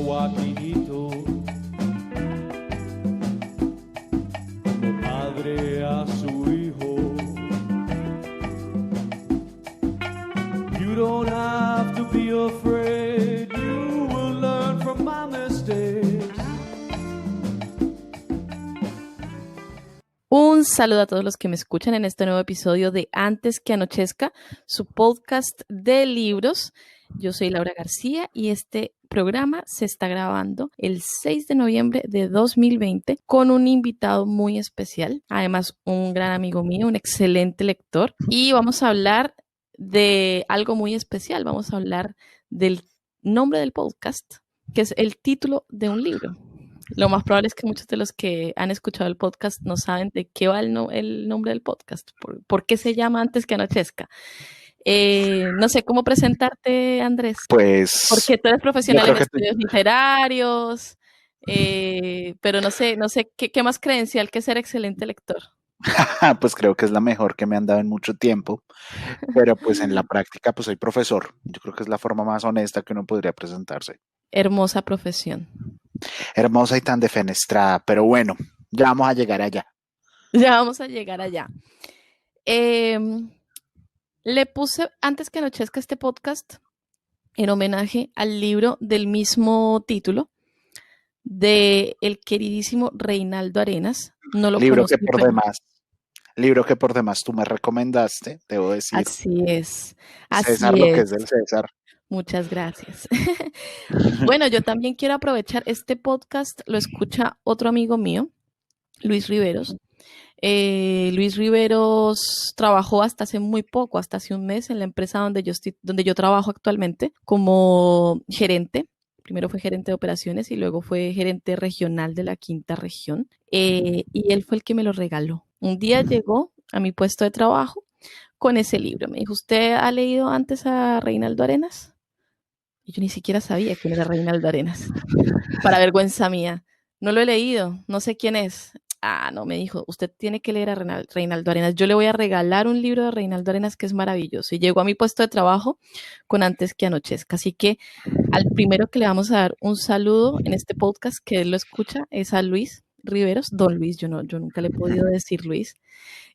Joaquinito, como padre a su hijo. You don't have to be afraid, you will learn from my mistakes. Un saludo a todos los que me escuchan en este nuevo episodio de Antes que Anochezca, su podcast de libros. Yo soy Laura García y este programa se está grabando el 6 de noviembre de 2020 con un invitado muy especial, además un gran amigo mío, un excelente lector, y vamos a hablar de algo muy especial. Vamos a hablar del nombre del podcast, que es el título de un libro. Lo más probable es que muchos de los que han escuchado el podcast no saben de qué va el nombre del podcast, por qué se llama Antes que Anochezca. No sé cómo presentarte, Andrés, Pues porque tú eres yo profesional creo en que estudios literarios, pero no sé qué más credencial que ser excelente lector. pues creo que es la mejor que me han dado en mucho tiempo, pero pues en la práctica pues soy profesor. Yo creo que es la forma más honesta que uno podría presentarse. Hermosa profesión. Hermosa y tan defenestrada, pero bueno, ya vamos a llegar allá. Ya vamos a llegar allá. Le puse Antes que Anochezca este podcast en homenaje al libro del mismo título de el queridísimo Reinaldo Arenas. No lo Libro que conozco, por pero demás, libro que por demás tú me recomendaste, debo decir, así es, César así lo que es. es del César. Muchas gracias. Bueno, yo también quiero aprovechar este podcast, lo escucha otro amigo mío, Luis Riveros. Luis Riveros trabajó hasta hace muy poco, hasta hace un mes, en la empresa donde yo trabajo actualmente como gerente. Primero fue gerente de operaciones y luego fue gerente regional de la quinta región. Y él fue el que me lo regaló. Un día llegó a mi puesto de trabajo con ese libro. Me dijo, ¿usted ha leído antes a Reinaldo Arenas? Y yo ni siquiera sabía quién era Reinaldo Arenas. Para vergüenza mía. No lo he leído, no sé quién es. Ah, no, me dijo, usted tiene que leer a Reinaldo Arenas. Yo le voy a regalar un libro de Reinaldo Arenas que es maravilloso. Y llegó a mi puesto de trabajo con Antes que Anochezca. Así que al primero que le vamos a dar un saludo en este podcast, que él lo escucha, es a Luis Riveros. Don Luis, yo nunca le he podido decir Luis.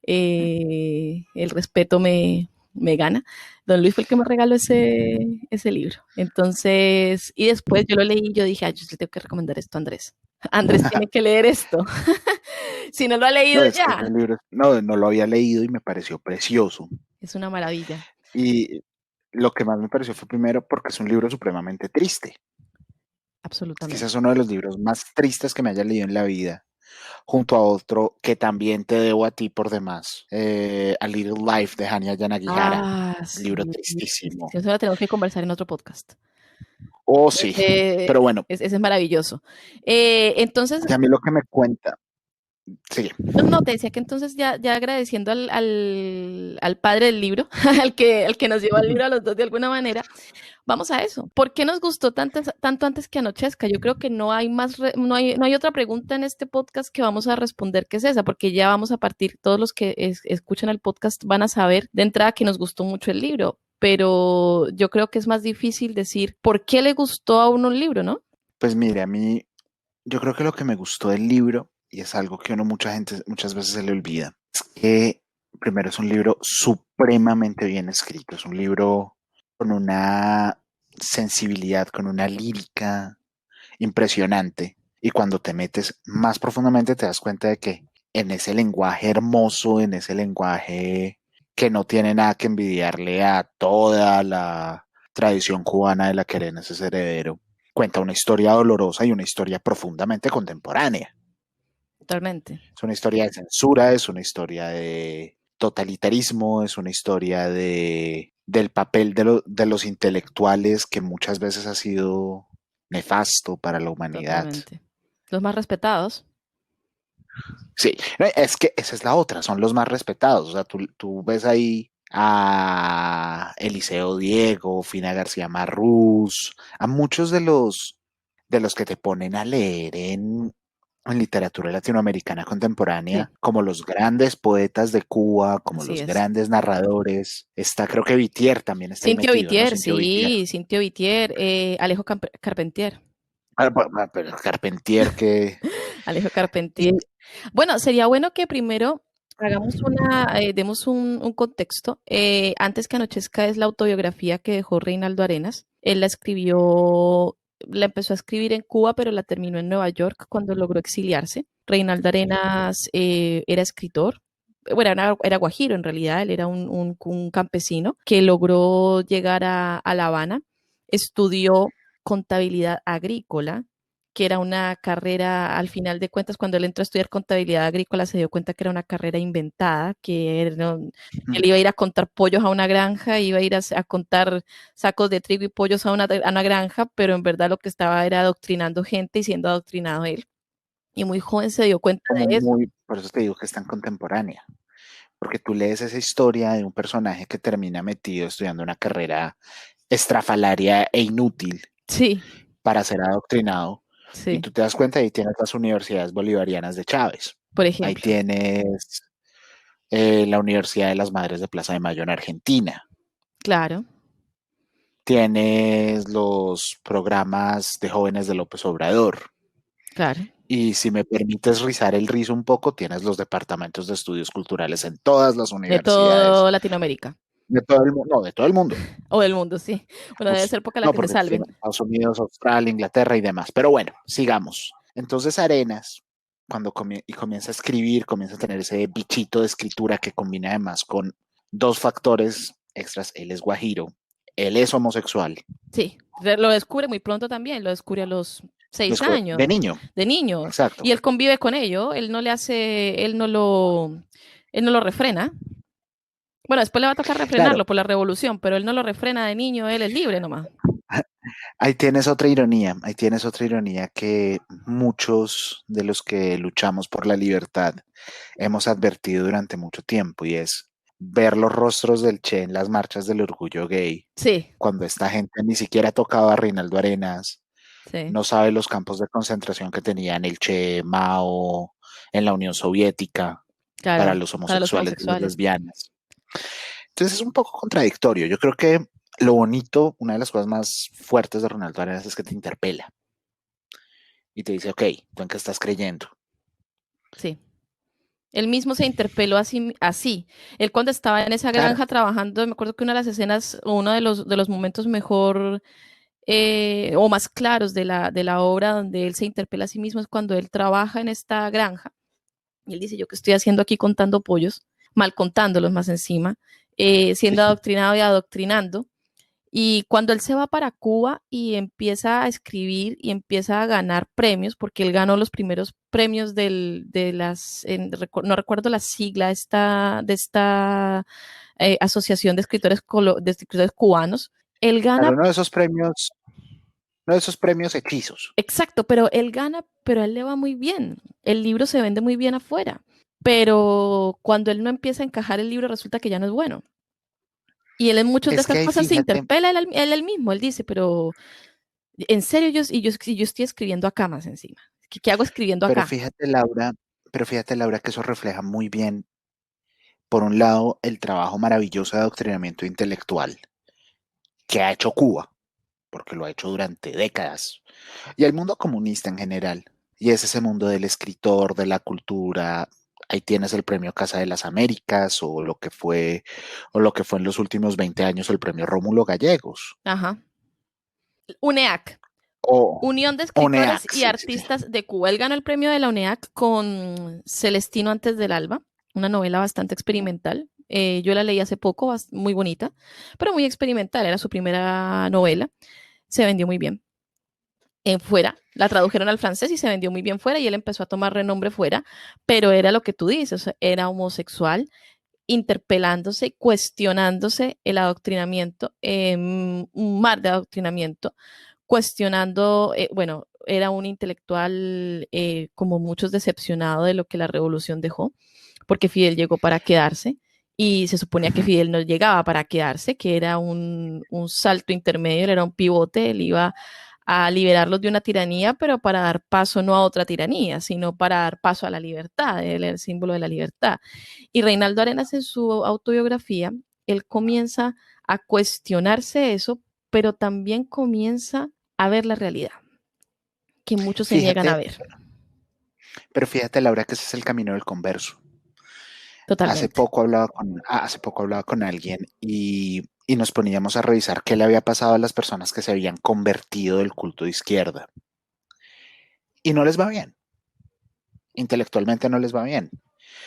El respeto me gana. Don Luis fue el que me regaló ese libro. Entonces, y después yo lo leí y yo dije, yo le tengo que recomendar esto a Andrés. Andrés tiene que leer esto. Si no lo ha leído No, es que ya, ese libro, no lo había leído y me pareció precioso. es una maravilla. Y lo que más me pareció fue primero porque es un libro supremamente triste. Absolutamente. Quizás uno de los libros más tristes que me haya leído en la vida, junto a otro que también te debo a ti por demás, A Little Life de Hanya Yanagihara. Libro Sí. tristísimo. Eso lo tenemos que conversar en otro podcast. Oh, sí, pero bueno, Ese es maravilloso. Entonces, a mí lo que me cuenta, sigue. no, te decía que entonces ya agradeciendo al padre del libro, al que nos llevó al libro a los dos de alguna manera, vamos a eso. ¿Por qué nos gustó tanto Antes que Anochezca? Yo creo que no hay no hay otra pregunta en este podcast que vamos a responder que es esa, porque ya vamos a partir, todos los que escuchan el podcast van a saber de entrada que nos gustó mucho el libro, pero yo creo que es más difícil decir por qué le gustó a uno el libro, ¿no? Pues mire, a mí, yo creo que lo que me gustó del libro, y es algo que muchas veces se le olvida, es que primero es un libro supremamente bien escrito, es un libro con una sensibilidad, con una lírica impresionante. Y cuando te metes más profundamente te das cuenta de que en ese lenguaje hermoso, en ese lenguaje que no tiene nada que envidiarle a toda la tradición cubana de la que Arenas es heredero, cuenta una historia dolorosa y una historia profundamente contemporánea. Totalmente. Es una historia de censura, es una historia de totalitarismo, es una historia del papel de los intelectuales que muchas veces ha sido nefasto para la humanidad. Totalmente. Los más respetados. Sí, no, es que esa es la otra, son los más respetados. O sea, tú ves ahí a Eliseo Diego, Fina García Marrús, a muchos de los que te ponen a leer en literatura latinoamericana contemporánea, Sí, como los grandes poetas de Cuba, como así los es. grandes narradores. Está, creo que Vitier también está ahí Cintio metido, ¿no? Vitier, Cintio Vitier. sí, Cintio Vitier, Alejo Carpentier. Pero Carpentier que... Alejo Y Carpentier. Bueno, sería bueno que primero demos un contexto. Antes que anochezca es la autobiografía que dejó Reinaldo Arenas. Él la empezó a escribir en Cuba, pero la terminó en Nueva York cuando logró exiliarse. Reinaldo Arenas era escritor. Bueno, era guajiro en realidad, él era un campesino que logró llegar a La Habana, estudió contabilidad agrícola, que era una carrera, al final de cuentas, cuando él entró a estudiar contabilidad agrícola, se dio cuenta que era una carrera inventada, él iba a ir a contar pollos a una granja, iba a ir a contar sacos de trigo y pollos a una granja, pero en verdad lo que estaba era adoctrinando gente y siendo adoctrinado él. Y muy joven se dio cuenta como de eso. muy, por eso te digo que es tan contemporánea, porque tú lees esa historia de un personaje que termina metido estudiando una carrera estrafalaria e inútil Sí, para ser adoctrinado, y sí, tú te das cuenta, ahí tienes las universidades bolivarianas de Chávez, por ahí ejemplo, tienes la Universidad de las Madres de Plaza de Mayo en Argentina, claro, tienes los programas de jóvenes de López Obrador, claro, y si me permites rizar el rizo un poco, tienes los departamentos de estudios culturales en todas las de universidades toda Latinoamérica de todo el mundo, no, de todo el mundo. o del mundo, sí. Bueno, debe Pues, ser poca la no, que se porque pues, salven. tiene Estados Unidos, Australia, Inglaterra y demás. Pero bueno, sigamos. Entonces Arenas, cuando comienza a escribir, comienza a tener ese bichito de escritura que combina además con dos factores extras. Él es guajiro, él es homosexual. Sí, lo descubre muy pronto también, lo descubre a los 6 años De niño, de niño exacto. y él convive con ello, él no lo refrena. Bueno, después le va a tocar Claro, refrenarlo por la revolución, pero él no lo refrena de niño, él es libre nomás. ahí tienes otra ironía que muchos de los que luchamos por la libertad hemos advertido durante mucho tiempo y es ver los rostros del Che en las marchas del orgullo gay, Sí, cuando esta gente ni siquiera tocaba a Reinaldo Arenas, sí, no sabe los campos de concentración que tenían el Che, Mao, en la Unión Soviética, para claro, los para los homosexuales y las homosexuales. lesbianas. Entonces es un poco contradictorio. Yo creo que lo bonito, una de las cosas más fuertes de Ronaldo Arenas es que te interpela y te dice, ok, ¿tú en qué estás creyendo? Sí. Él mismo se interpeló así. Él cuando estaba en esa Claro, granja trabajando, me acuerdo que una de las escenas, o uno de los momentos mejor o más claros de la obra donde él se interpela a sí mismo es cuando él trabaja en esta granja y él dice, yo qué estoy haciendo aquí contando pollos, mal contándolos más encima, siendo sí. adoctrinado y adoctrinando. Y cuando él se va para Cuba y empieza a escribir y empieza a ganar premios, porque él ganó los primeros premios no recuerdo la sigla de esta asociación de escritores cubanos, él Claro, gana. uno de esos premios hechizos. Exacto, pero él gana, pero a él le va muy bien. El libro se vende muy bien afuera, pero cuando él no empieza a encajar el libro resulta que ya no es bueno. Y él en muchas de Es estas que ahí cosas se fíjate, interpela él mismo. Él dice, pero en serio yo estoy escribiendo acá más encima. ¿Qué hago escribiendo pero acá? fíjate Laura, pero fíjate Laura que eso refleja muy bien, por un lado, el trabajo maravilloso de adoctrinamiento intelectual que ha hecho Cuba, porque lo ha hecho durante décadas, y el mundo comunista en general. Y es ese mundo del escritor, de la cultura. Ahí tienes el premio Casa de las Américas o lo que fue en los últimos 20 años el premio Rómulo Gallegos. Ajá. UNEAC, O Unión de Escritores ONEAC, y sí, sí, sí. Artistas de Cuba. Él ganó el premio de la UNEAC con Celestino antes del alba, una novela bastante experimental. Yo la leí hace poco, muy bonita, pero muy experimental. Era su primera novela. Se vendió muy bien. En fuera, la tradujeron al francés y se vendió muy bien fuera y él empezó a tomar renombre fuera, pero era lo que tú dices, o sea, era homosexual, interpelándose, cuestionándose el adoctrinamiento, un mar de adoctrinamiento, cuestionando, bueno, era un intelectual como muchos decepcionado de lo que la revolución dejó, porque Fidel llegó para quedarse y se suponía que Fidel no llegaba para quedarse, que era un salto intermedio, él era un pivote, él iba a liberarlos de una tiranía, pero para dar paso no a otra tiranía, sino para dar paso a la libertad, él era el símbolo de la libertad. Y Reinaldo Arenas en su autobiografía, él comienza a cuestionarse eso, pero también comienza a ver la realidad. que muchos se niegan a ver. Pero fíjate, Laura, que ese es el camino del converso. Totalmente. Hace poco hablaba con alguien y nos poníamos a revisar qué le había pasado a las personas que se habían convertido del culto de izquierda. Y no les va bien. Intelectualmente no les va bien.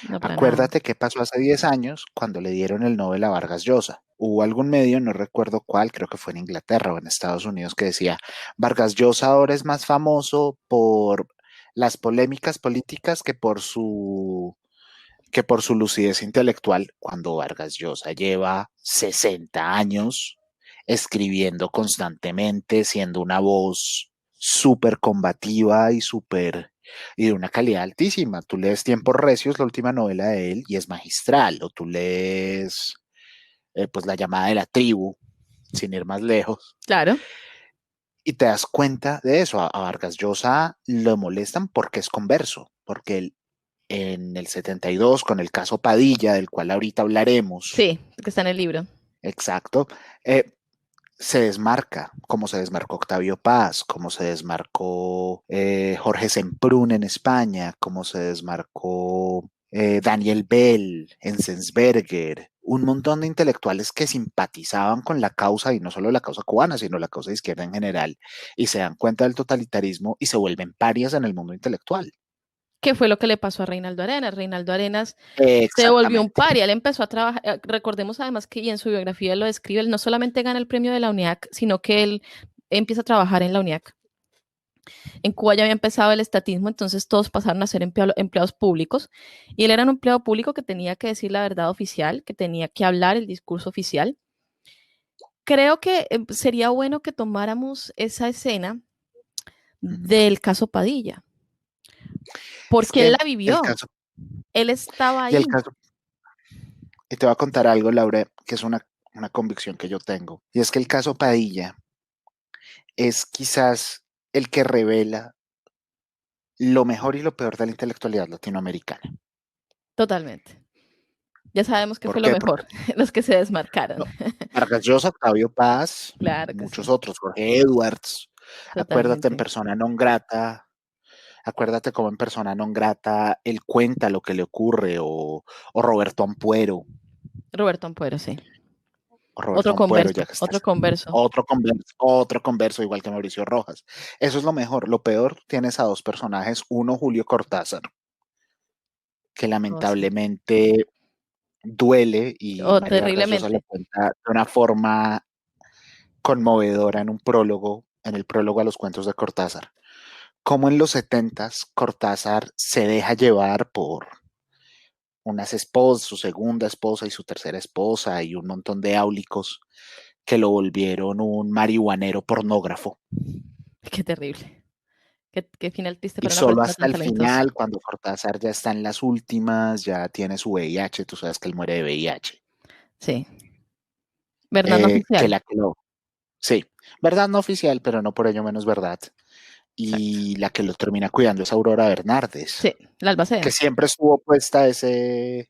No, para nada. Acuérdate qué pasó hace 10 años cuando le dieron el Nobel a Vargas Llosa. Hubo algún medio, no recuerdo cuál, creo que fue en Inglaterra o en Estados Unidos, que decía, Vargas Llosa ahora es más famoso por las polémicas políticas que por su lucidez intelectual, cuando Vargas Llosa lleva 60 años escribiendo constantemente, siendo una voz súper combativa y de una calidad altísima. Tú lees Tiempos Recios, la última novela de él, y es magistral, o tú lees pues La llamada de la tribu, sin ir más lejos. Claro. Y te das cuenta de eso. A Vargas Llosa lo molestan porque es converso, porque él en el 72 con el caso Padilla, del cual ahorita hablaremos. Sí, que está en el libro. Exacto. Se desmarca, como se desmarcó Octavio Paz, como se desmarcó Jorge Semprún en España, como se desmarcó Daniel Bell, Enzensberger, un montón de intelectuales que simpatizaban con la causa, y no solo la causa cubana, sino la causa de izquierda en general, y se dan cuenta del totalitarismo y se vuelven parias en el mundo intelectual. ¿Qué fue lo que le pasó a Reinaldo Arenas? Reinaldo Arenas se volvió un paria, él empezó a trabajar, recordemos además que y en su biografía lo describe, él no solamente gana el premio de la UNIAC, sino que él empieza a trabajar en la UNIAC. En Cuba ya había empezado el estatismo, entonces todos pasaron a ser empleados públicos, y él era un empleado público que tenía que decir la verdad oficial, que tenía que hablar el discurso oficial. Creo que sería bueno que tomáramos esa escena del caso Padilla, porque él la vivió. Él estaba ahí. Y te voy a contar algo, Laura, que es una convicción que yo tengo. Y es que el caso Padilla es quizás el que revela lo mejor y lo peor de la intelectualidad latinoamericana. Totalmente. Ya sabemos que fue lo mejor, los que se desmarcaron. No, Vargas Llosa, Octavio Paz, claro muchos sí. Otros, Jorge Edwards. Totalmente. Acuérdate en Persona Non Grata. Acuérdate cómo en Persona Non Grata él cuenta lo que le ocurre, o Roberto Ampuero. Roberto Ampuero, sí. Otro converso, igual que Mauricio Rojas. Eso es lo mejor. Lo peor, tienes a dos personajes. Uno, Julio Cortázar, que lamentablemente duele, y María Vargas Llosa lo cuenta de una forma conmovedora en el prólogo a los cuentos de Cortázar. Como en los 70s Cortázar se deja llevar por unas esposas, su segunda esposa y su tercera esposa, y un montón de áulicos que lo volvieron un marihuanero pornógrafo. Qué terrible. Qué final triste para y una solo persona hasta el talentosa. final, cuando Cortázar ya está en las últimas, ya tiene su VIH, tú sabes que él muere de VIH. Sí. Verdad no oficial. Sí, verdad no oficial, pero no por ello menos verdad. Y la que lo termina cuidando es Aurora Bernardes. Sí, la albacea. Que siempre estuvo puesta a ese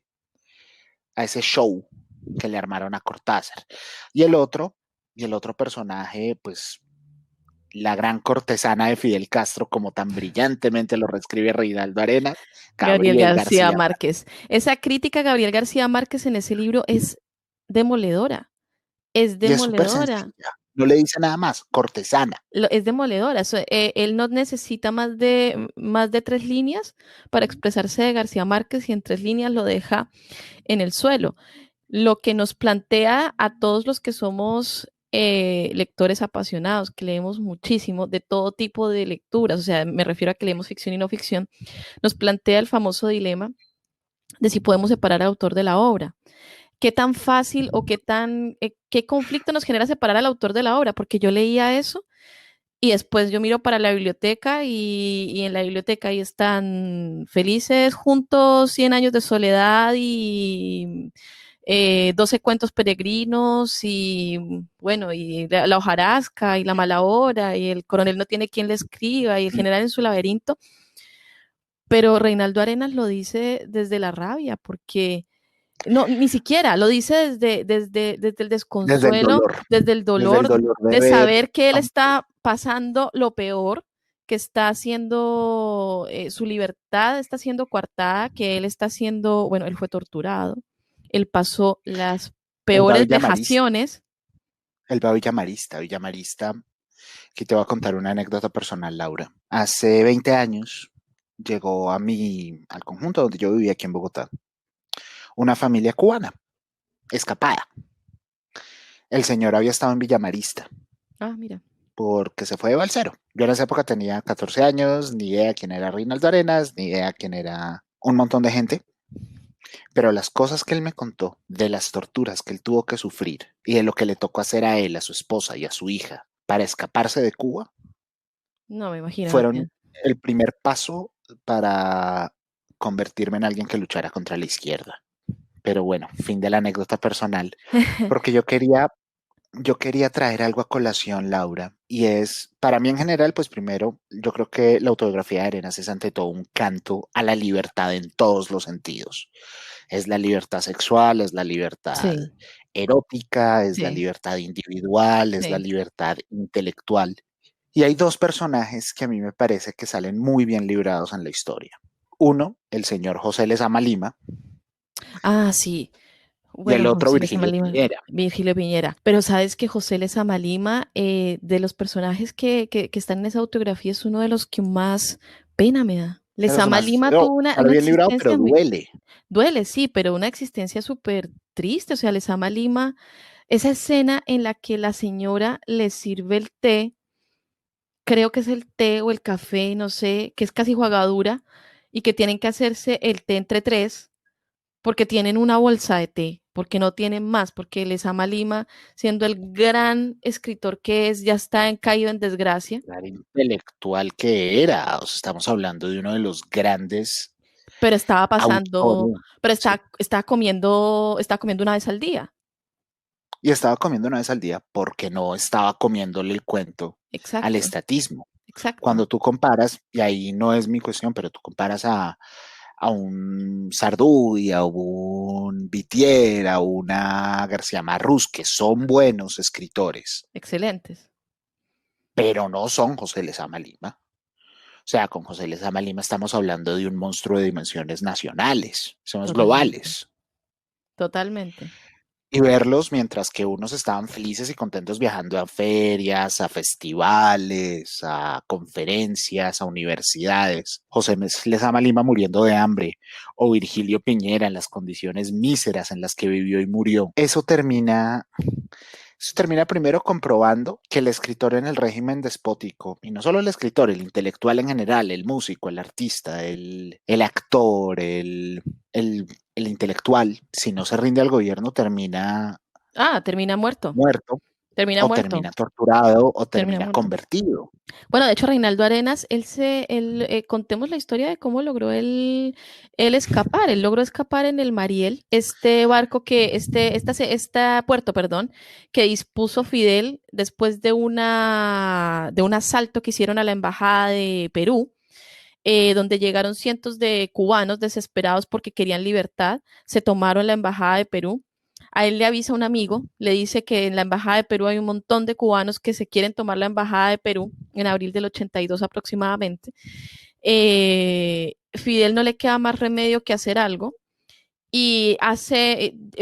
show que le armaron a Cortázar. Y el otro personaje, pues, la gran cortesana de Fidel Castro, como tan brillantemente lo reescribe Reinaldo Arenas, Gabriel García Márquez. Esa crítica a Gabriel García Márquez en ese libro es demoledora. Es demoledora. No le dice nada más, cortesana. Es demoledora. Él no necesita más de 3 líneas para expresarse de García Márquez, y en 3 líneas lo deja en el suelo. Lo que nos plantea a todos los que somos lectores apasionados, que leemos muchísimo de todo tipo de lecturas, o sea, me refiero a que leemos ficción y no ficción, nos plantea el famoso dilema de si podemos separar al autor de la obra. ¿Qué tan fácil o qué conflicto nos genera separar al autor de la obra? Porque yo leía eso y después yo miro para la biblioteca y en la biblioteca ahí están Felices Juntos, 100 años de soledad y 12 cuentos peregrinos y bueno, y la hojarasca y la mala hora y el coronel no tiene quien le escriba y el general en su laberinto. Pero Reinaldo Arenas lo dice desde la rabia, porque no, ni siquiera, lo dice desde el desconsuelo, desde el dolor de saber que él está pasando lo peor, que está siendo, su libertad está siendo coartada, que él está siendo, bueno, él fue torturado, él pasó las Él va a peores Villamarista, vejaciones. él va a Villamarista, Villamarista. Aquí te voy a contar una anécdota personal, Laura. Hace 20 años llegó al conjunto donde yo vivía aquí en Bogotá, una familia cubana, escapada. El señor había estado en Villamarista Ah, mira. porque se fue de balsero. Yo en esa época tenía 14 años, ni idea quién era Reinaldo Arenas, ni idea quién era un montón de gente, pero las cosas que él me contó, de las torturas que él tuvo que sufrir y de lo que le tocó hacer a él, a su esposa y a su hija para escaparse de Cuba, No, me imagino, no fueron tiene. el primer paso para convertirme en alguien que luchara contra la izquierda. Pero bueno, fin de la anécdota personal, porque yo quería traer algo a colación, Laura, y es, para mí en general, pues primero, yo creo que la autobiografía de Arenas es ante todo un canto a la libertad en todos los sentidos. Es la libertad sexual, es la libertad Sí, erótica, es la sí, libertad individual, es la sí. libertad intelectual. Y hay dos personajes que a mí me parece que salen muy bien librados en la historia. Uno, el señor José Lezama Lima, Ah, sí. y el Bueno, otro, José Lezama Virgilio Lima, Piñera. Virgilio Piñera. Pero sabes que José Lezama Lima, de los personajes que están en esa autografía, es uno de los que más pena me da. De los Lezama más, Lima no, tuvo sale una bien librado, pero existencia muy, duele. duele, sí, pero una existencia súper triste. O sea, Lezama Lima, esa escena en la que la señora le sirve el té, creo que es el té o el café, no sé, que es casi jugadura, y que tienen que hacerse el té entre tres porque tienen una bolsa de té, porque no tienen más, porque Lezama Lima, siendo el gran escritor que es, ya está caído en desgracia, Claro, intelectual que era. O sea, estamos hablando de uno de los grandes pero estaba pasando, autores. pero Sí. está comiendo una vez al día. Y estaba comiendo una vez al día porque no estaba comiéndole el cuento al Exacto, estatismo. exacto, Cuando tú comparas, y ahí no es mi cuestión, pero tú comparas a un Sarduy, a un Vitier, a una García Marrús, que son buenos escritores, excelentes. pero no son José Lezama Lima. O sea, con José Lezama Lima estamos hablando de un monstruo de dimensiones nacionales, somos Totalmente, globales. totalmente. Y verlos mientras que unos estaban felices y contentos viajando a ferias, a festivales, a conferencias, a universidades. José Lezama Lima muriendo de hambre o Virgilio Piñera en las condiciones míseras en las que vivió y murió. Eso termina primero comprobando que el escritor en el régimen despótico, y no solo el escritor, el intelectual en general, el músico, el artista, el actor, el, el intelectual, si no se rinde al gobierno, termina Ah, termina muerto, muerto termina o muerto, termina torturado o termina termina muerto. convertido. Bueno, de hecho, Reinaldo Arenas, contemos la historia de cómo logró él escapar. Él logró escapar en el Mariel, este barco este puerto, perdón, que dispuso Fidel después de un asalto que hicieron a la embajada de Perú, donde llegaron cientos de cubanos desesperados porque querían libertad, se tomaron la embajada de Perú. A él le avisa un amigo, le dice que en la embajada de Perú hay un montón de cubanos que se quieren tomar la embajada de Perú en abril del 82 aproximadamente. Fidel no le queda más remedio que hacer algo y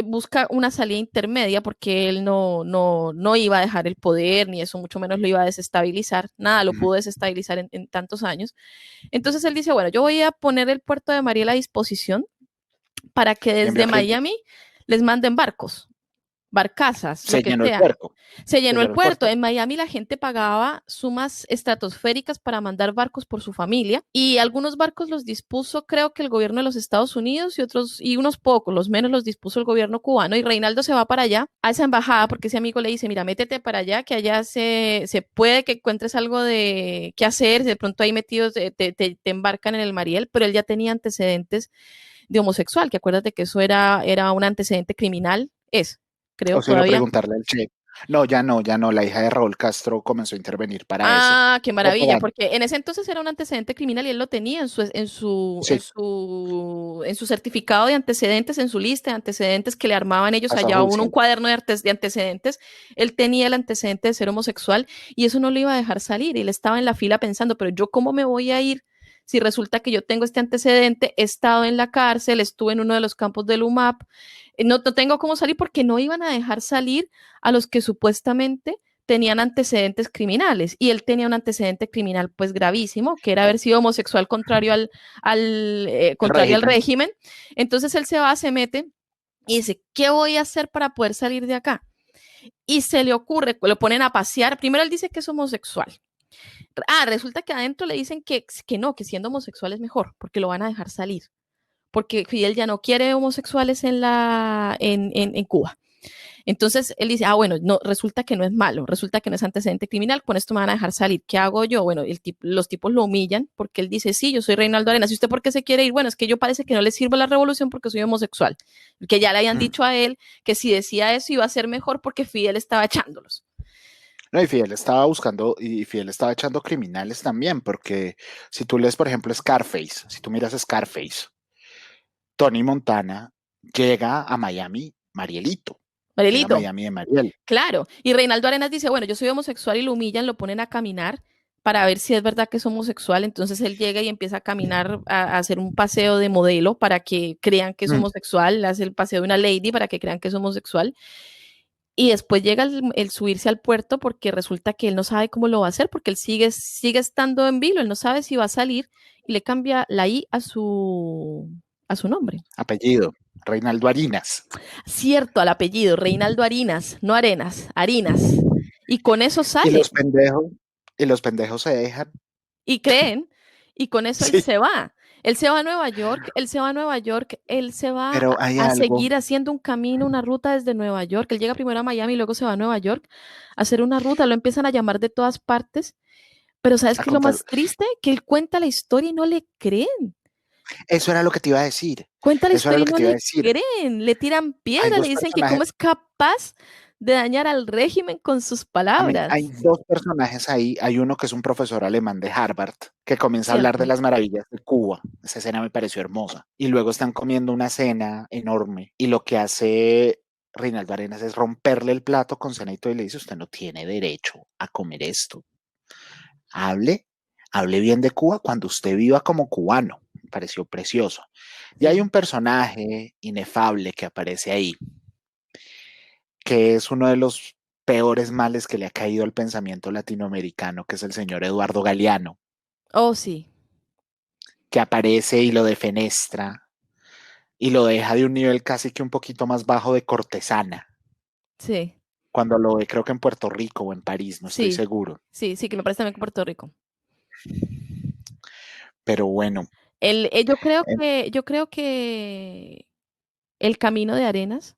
busca una salida intermedia porque él no iba a dejar el poder, ni eso mucho menos lo iba a desestabilizar, nada lo Ujú. pudo desestabilizar en tantos años. Entonces él dice, bueno, yo voy a poner el puerto de Mariel a disposición para que Y desde envió gente, Miami les manden barcos, barcazas, lo se que llenó el sea. puerto, Se se llenó el llenó el puerto. puerto. En Miami la gente pagaba sumas estratosféricas para mandar barcos por su familia y algunos barcos los dispuso, creo que el gobierno de los Estados Unidos y otros, y unos pocos, los menos los dispuso el gobierno cubano y Reinaldo se va para allá a esa embajada porque ese amigo le dice, mira, métete para allá, que allá se puede que encuentres algo de qué hacer, de pronto ahí metidos te embarcan en el Mariel, pero él ya tenía antecedentes de homosexual, que acuérdate que eso era un antecedente criminal, es, creo, O si no, todavía. preguntarle al Che. No, ya no, ya no. La hija de Raúl Castro comenzó a intervenir para eso. Ah, qué maravilla, Propaganda. porque en ese entonces era un antecedente criminal y él lo tenía Sí, en su certificado de antecedentes, en su lista de antecedentes que le armaban ellos pasó a allá a uno, un judicial. cuaderno de antecedentes. Él tenía el antecedente de ser homosexual y eso no lo iba a dejar salir. Y él estaba en la fila pensando, pero yo cómo me voy a ir si resulta que yo tengo este antecedente, he estado en la cárcel, estuve en uno de los campos del UMAP, no tengo cómo salir porque no iban a dejar salir a los que supuestamente tenían antecedentes criminales y él tenía un antecedente criminal pues gravísimo, que era haber sido homosexual El contrario al régimen. régimen. Entonces él se va, se mete y dice, ¿qué voy a hacer para poder salir de acá? Y se le ocurre, lo ponen a pasear. Primero él dice que es homosexual. Ah, resulta que adentro le dicen que no, que siendo homosexual es mejor, porque lo van a dejar salir. Porque Fidel ya no quiere homosexuales en Cuba. Entonces él dice, ah, bueno, no, resulta que no es malo, resulta que no es antecedente criminal, con esto me van a dejar salir. ¿Qué hago yo? Bueno, los tipos lo humillan porque él dice, sí, yo soy Reinaldo Arenas. ¿Y usted por qué se quiere ir? Bueno, es que yo parece que no le sirvo la revolución porque soy homosexual. Que ya le habían Mm. dicho a él que si decía eso iba a ser mejor porque Fidel estaba echándolos. No, y Fidel estaba buscando, y Fidel estaba echando criminales también, porque si tú lees, por ejemplo, Scarface, si tú miras Scarface, Tony Montana llega a Miami, Marielito, llega a Marielito, Miami de Mariel. claro. Y Reinaldo Arenas dice, bueno, yo soy homosexual y lo humillan, lo ponen a caminar para ver si es verdad que es homosexual. Entonces él llega y empieza a caminar, a hacer un paseo de modelo para que crean que es Mm. homosexual, hace el paseo de una lady para que crean que es homosexual. Y después llega el subirse al puerto porque resulta que él no sabe cómo lo va a hacer porque él sigue estando en vilo, él no sabe si va a salir y le cambia la I a su nombre. Apellido, Reinaldo Harinas. Cierto, al apellido, Reinaldo Harinas, no Arenas, Harinas. Y con eso Y sale los pendejos, y los pendejos se dejan. y creen, y con eso él Sí, se va. Él se va a Nueva York, él se va a Nueva York, él se va pero hay a algo, seguir haciendo un camino, una ruta desde Nueva York. Él llega primero a Miami y luego se va a Nueva York a hacer una ruta, lo empiezan a llamar de todas partes. Pero ¿sabes a qué es lo contar, más triste? Que él cuenta la historia y no le creen. eso era lo que te iba a decir, Cuenta la eso era historia lo y que no te iba a le decir. creen. Le tiran Hay piedra, le dos dicen que cómo personajes, es capaz de dañar al régimen con sus a mí, hay palabras. dos personajes ahí, hay uno que es un profesor alemán de Harvard, que comienza a hablar de Cierto. las maravillas de Cuba, esa escena me pareció hermosa, y luego están comiendo una cena enorme, y lo que hace Reinaldo Arenas es romperle el plato con cena y todo, y le dice, usted no tiene derecho a comer esto, hable, hable bien de Cuba cuando usted viva como cubano, me pareció precioso. Y hay Sí. un personaje inefable que aparece ahí, que es uno de los peores males que le ha caído al pensamiento latinoamericano, que es el señor Eduardo Galeano, Oh, sí. que aparece y lo defenestra y lo deja de un nivel casi que un poquito más bajo de cortesana, Sí. cuando lo ve creo que en Puerto Rico o en París, no estoy Sí. seguro. Sí, sí, que me parece también con Puerto Rico. Pero bueno, eh, Yo creo que El Camino de Arenas,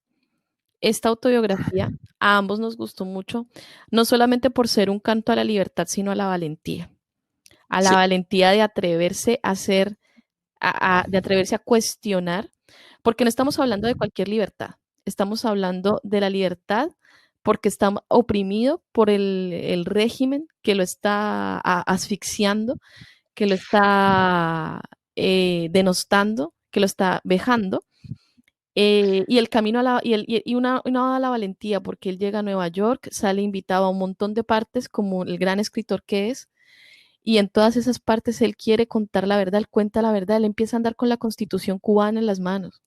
esta autobiografía, a ambos nos gustó mucho, no solamente por ser un canto a la libertad, sino a la sí, valentía de atreverse a hacer, de atreverse a cuestionar, porque no estamos hablando de cualquier libertad, estamos hablando de la libertad porque está oprimido por el régimen que lo está asfixiando, que lo está denostando, que lo está vejando. Y el camino a una oda a la valentía, porque él llega a Nueva York, sale invitado a un montón de partes como el gran escritor que es, y en todas esas partes él quiere contar la verdad, él cuenta la verdad, él empieza a andar con la constitución cubana en las manos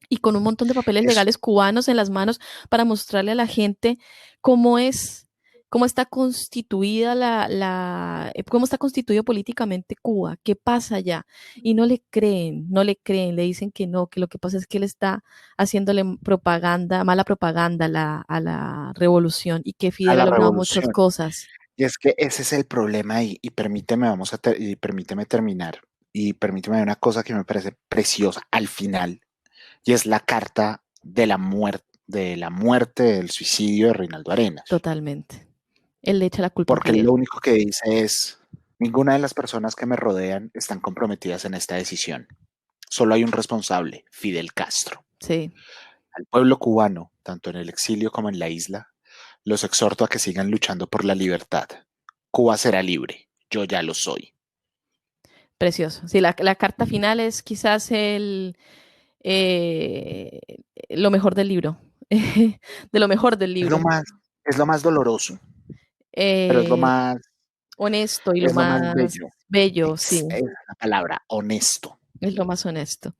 y con un montón de papeles es, legales cubanos en las manos para mostrarle a la gente cómo es, cómo está constituida cómo está constituido políticamente Cuba, qué pasa allá. Y no le creen, no le creen, le dicen que no, que lo que pasa es que él está haciéndole propaganda, mala propaganda a la revolución y que a Fidel ha la logrado muchas revolución. cosas. Y es que ese es el problema y permíteme, y permíteme terminar. Y permíteme una cosa que me parece preciosa al final, y es la carta de la muerte, del suicidio de Reinaldo Arenas. Totalmente. Él le echa la culpa a Porque él lo Fidel. único que dice es, ninguna de las personas que me rodean están comprometidas en esta decisión. Solo hay un responsable, Fidel Castro. Sí, Al pueblo cubano, tanto en el exilio como en la isla, Los exhorto a que sigan luchando por la libertad. Cuba será libre. Yo ya lo soy. Precioso. Sí, la carta final es quizás eh, lo mejor del libro. De lo mejor del Es lo libro. más, es lo más doloroso, pero Eh, honesto y lo es lo más más bello. bello, sí, Es la palabra, honesto. es lo más honesto.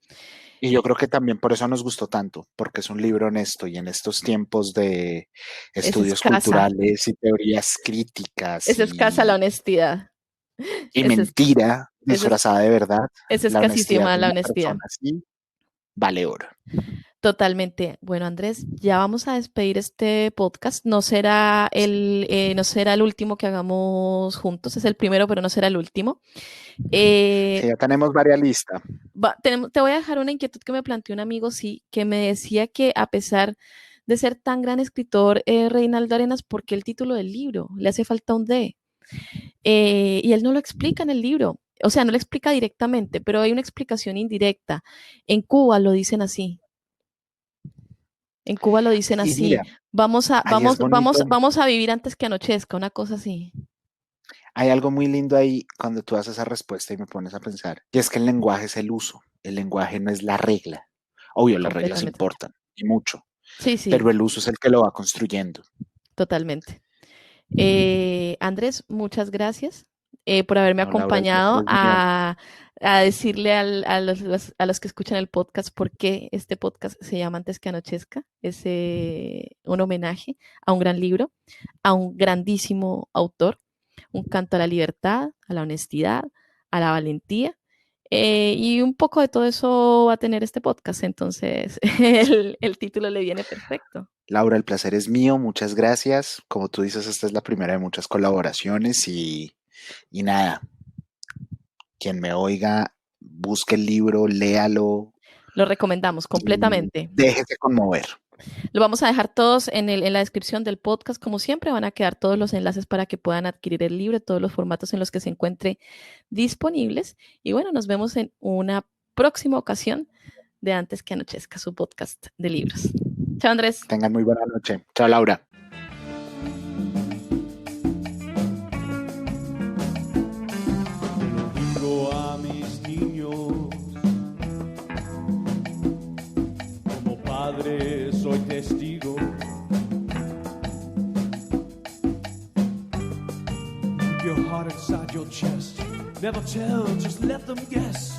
Y yo creo que también por eso nos gustó tanto, porque es un libro honesto y en estos tiempos de Es estudios escasa, culturales y teorías críticas es escasa la honestidad. y Es, es, mentira es, es, disfrazada de verdad, es la honestidad escasísima de la una honestidad. persona así vale oro. Totalmente. Bueno, Andrés, ya vamos a despedir este podcast. No será el último que hagamos juntos. Es el primero, pero no será el último. Sí, Eh, ya tenemos varias listas. te voy a dejar una inquietud que me planteó un amigo, sí, que me decía que a pesar de ser tan gran escritor, Reinaldo Arenas, ¿por qué el título del libro? Le hace falta un D. Y él no lo explica en el libro. O sea, no lo explica directamente, pero hay una explicación indirecta. En Cuba lo dicen así. En Cuba lo dicen Y así. mira, ahí es bonito. Vamos a vivir antes que anochezca, una cosa así. Hay algo muy lindo ahí cuando tú haces esa respuesta y me pones a pensar. Y es que el lenguaje es el uso. El lenguaje no es la regla. Obvio, las reglas Completamente. importan y mucho, Sí, sí, pero el uso es el que lo va construyendo. totalmente. Andrés, muchas gracias por haberme No, Laura, el placer acompañado es mío. a decirle a los que escuchan el podcast por qué este podcast se llama Antes que Anochezca. Es un homenaje a un gran libro, a un grandísimo autor, un canto a la libertad, a la honestidad, a la valentía. Y un poco de todo eso va a tener este podcast, entonces el título le viene perfecto. Laura, el placer es mío. Muchas gracias. Como tú dices, esta es la primera de muchas colaboraciones y nada, quien me oiga, busque el libro, léalo Lo recomendamos y completamente. déjese conmover. Lo vamos a dejar todos en la descripción del podcast. Como siempre, van a quedar todos los enlaces para que puedan adquirir el libro, todos los formatos en los que se encuentre disponibles. Y bueno, nos vemos en una próxima ocasión de Antes que Anochezca, su podcast de libros. Chao, Andrés. Tengan muy buena noche. Chao, Laura. Digo a mis niños, como padre soy testigo. Keep your heart inside your chest. Never tell, just let them guess.